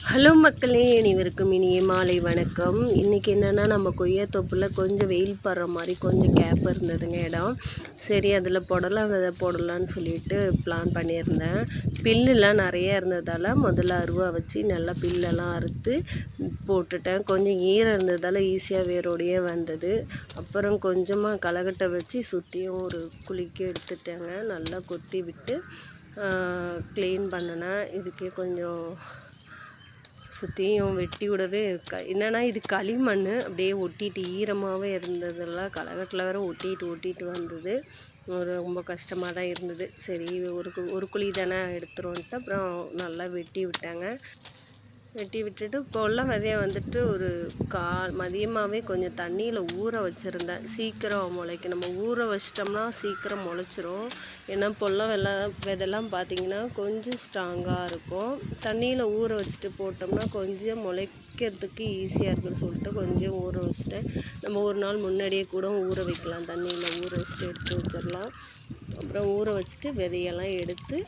Hello மக்களே, அனைவருக்கும் இனிய மாலை வணக்கம். இன்றைக்கி என்னென்னா, நம்ம கொய்யா தோப்பில் கொஞ்சம் வெயில் படுற மாதிரி கொஞ்சம் கேப் இருந்ததுங்க இடம். சரி, அதில் விதை போடலான்னு சொல்லிட்டு பிளான் பண்ணியிருந்தேன். பில்லுலாம் நிறைய இருந்ததால் முதல்ல அருவா வச்சு நல்லா பில்லெல்லாம் அறுத்து போட்டுட்டேன். கொஞ்சம் ஈரம் இருந்ததால் ஈஸியாக வேரோடையே வந்தது. அப்புறம் கொஞ்சமாக களைக்கட்டை வச்சு சுற்றியும் ஒரு குலுக்கி எடுத்துட்டேங்க. நல்லா கொத்தி விட்டு க்ளீன் பண்ணினேன். இதுக்கே கொஞ்சம் சுற்றியும் வெட்டி விடவே என்னென்னா, இது களிமண் அப்படியே ஒட்டிட்டு ஈரமாகவே இருந்ததெல்லாம் களைக்கட்டில் வேறு ஒட்டிட்டு வந்தது. ரொம்ப கஷ்டமாக தான் இருந்தது. சரி, ஒரு குழி தானே எடுத்துருவோன்ட்டு அப்புறம் நல்லா வெட்டி விட்டாங்க. வெட்டி விட்டுட்டு இப்போல்லாம் விதைய வந்துட்டு ஒரு மதியமாகவே கொஞ்சம் தண்ணியில் ஊற வச்சுருந்தேன். சீக்கிரம் முளைக்கும். நம்ம ஊற வச்சிட்டோம்னா சீக்கிரம் முளைச்சிரும். ஏன்னா விதைலாம் பார்த்திங்கன்னா கொஞ்சம் ஸ்ட்ராங்காக இருக்கும். தண்ணியில் ஊற வச்சுட்டு போட்டோம்னா கொஞ்சம் முளைக்கிறதுக்கு ஈஸியாக இருக்குன்னு சொல்லிட்டு கொஞ்சம் ஊற வச்சுட்டேன். நம்ம ஒரு நாள் முன்னாடியே கூட ஊற வைக்கலாம். தண்ணியில் ஊற வச்சுட்டு எடுத்து வச்சிடலாம். அப்புறம் ஊற வச்சுட்டு விதையெல்லாம் எடுத்து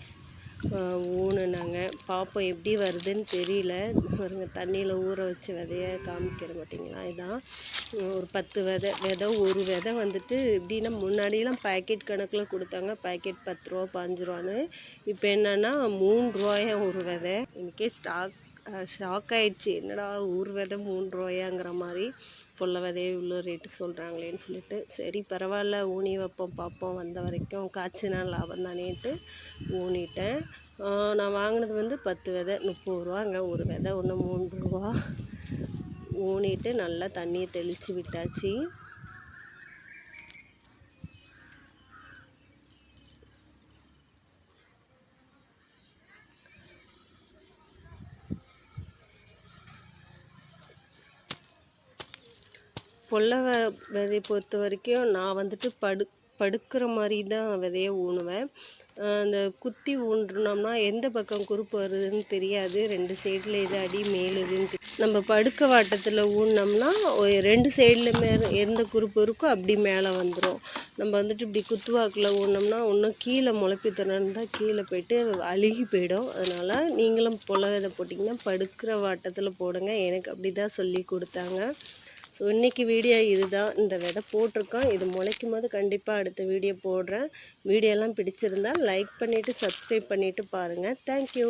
ஊனுனாங்க. பார்ப்போம் எப்படி வருதுன்னு தெரியல. பாருங்க, தண்ணியில் ஊற வச்சு விதைய காமிக்கிறேன் பார்த்தீங்களா. இதான் ஒரு 10 விதை ஒரு விதை வந்துட்டு எப்படின்னா, முன்னாடியெல்லாம் பேக்கெட் கணக்கில் கொடுத்தாங்க. பேக்கெட் 10 ரூபா 5 ரூபான்னு. இப்போ என்னென்னா 3 ரூபாயா ஒரு விதை. எனக்கே ஷாக் ஆயிடுச்சு. என்னடா ஒரு விதை 3 ரூபாயாங்கிற மாதிரி. விதையே இவ்வளோ ரேட்டு சொல்கிறாங்களேன்னு சொல்லிட்டு, சரி பரவாயில்ல ஊனி வைப்போம் பார்ப்போம், வந்த வரைக்கும் காய்ச்சினா லாபம் தானேன்ட்டு ஊனிட்டேன். நான் வாங்கினது வந்து 10 விதை 30 ரூபாங்க. ஒரு விதை ஒன்று 3 ரூபா. ஊனிட்டு நல்லா தண்ணியை தெளித்து விட்டாச்சு. விதையை பொறுத்த வரைக்கும் நான் வந்துட்டு படுக்கிற மாதிரி தான் விதையை ஊனுவேன். அந்த குத்தி ஊன்றோம்னா எந்த பக்கம் குறுப்பு வருதுன்னு தெரியாது. 2 சைடில் இது அடி மேல் இதுன்னு நம்ம படுக்க வாட்டத்தில் ஊனோம்னா 2 சைட்லையுமே எந்த குறுப்பு இருக்கோ அப்படி மேலே வந்துடும். நம்ம வந்துட்டு இப்படி குத்துவாக்கில் ஊனோம்னா இன்னும் கீழே முளைப்பி திறந்தால் கீழே போய்ட்டு அழுகி போயிடும். அதனால் நீங்களும் விதை போட்டிங்கன்னா படுக்கிற வாட்டத்தில் போடுங்க. எனக்கு அப்படி தான் சொல்லி கொடுத்தாங்க. ஸோ இன்றைக்கி வீடியோ இதுதான். இந்த விதை போட்டிருக்கோம். இது முளைக்கும் போது கண்டிப்பாக அடுத்த வீடியோ போடுறேன். வீடியோலாம் பிடிச்சிருந்தால் லைக் பண்ணிவிட்டு சப்ஸ்கிரைப் பண்ணிவிட்டு பாருங்கள். தேங்க்யூ.